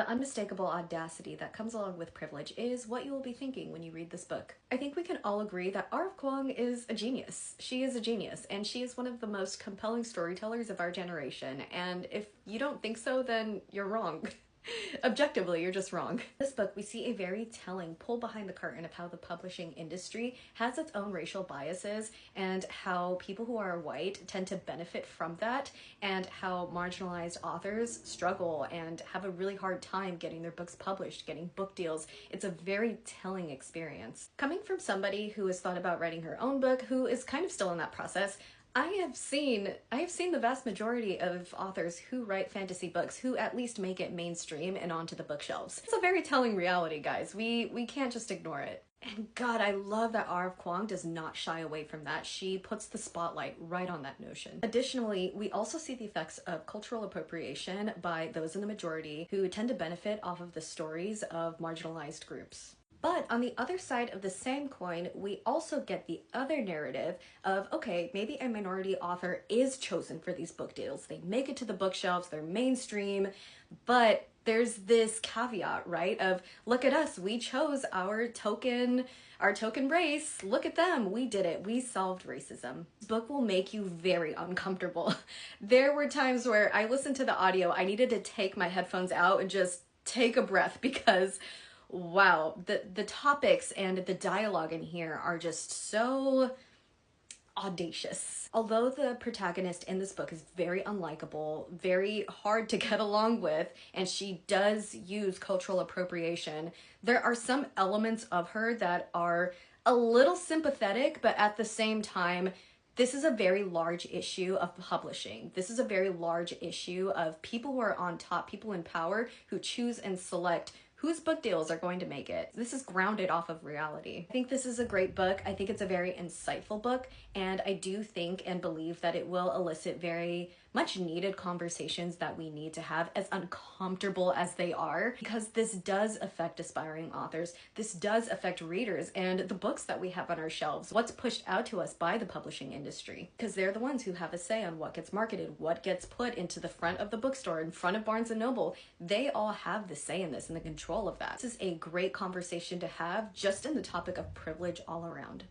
The unmistakable audacity that comes along with privilege is what you will be thinking when you read this book. I think we can all agree that R. Kuang is a genius. She is a genius, and she is one of the most compelling storytellers of our generation, and if you don't think so, then you're wrong. Objectively, you're just wrong. In this book, we see a very telling pull behind the curtain of how the publishing industry has its own racial biases and how people who are white tend to benefit from that, and how marginalized authors struggle and have a really hard time getting their books published, getting book deals. It's a very telling experience. Coming from somebody who has thought about writing her own book, who is kind of still in that process, I have seen the vast majority of authors who write fantasy books who at least make it mainstream and onto the bookshelves. It's a very telling reality, guys. We can't just ignore it. And God, I love that R. Kuang does not shy away from that. She puts the spotlight right on that notion. Additionally, we also see the effects of cultural appropriation by those in the majority who tend to benefit off of the stories of marginalized groups. But on the other side of the same coin, we also get the other narrative of, okay, maybe a minority author is chosen for these book deals. They make it to the bookshelves, they're mainstream, but there's this caveat, right? Of, look at us, we chose our token race. Look at them, we did it, we solved racism. This book will make you very uncomfortable. There were times where I listened to the audio, I needed to take my headphones out and just take a breath because wow, the topics and the dialogue in here are just so audacious. Although the protagonist in this book is very unlikable, very hard to get along with, and she does use cultural appropriation, there are some elements of her that are a little sympathetic, but at the same time, this is a very large issue of publishing. This is a very large issue of people who are on top, people in power who choose and select whose book deals are going to make it. This is grounded off of reality. I think this is a great book. I think it's a very insightful book, and I do think and believe that it will elicit very much needed conversations that we need to have, as uncomfortable as they are, because this does affect aspiring authors. This does affect readers and the books that we have on our shelves, what's pushed out to us by the publishing industry, because they're the ones who have a say on what gets marketed, what gets put into the front of the bookstore, in front of Barnes & Noble. They all have the say in this and the control of that. This is a great conversation to have just in the topic of privilege all around.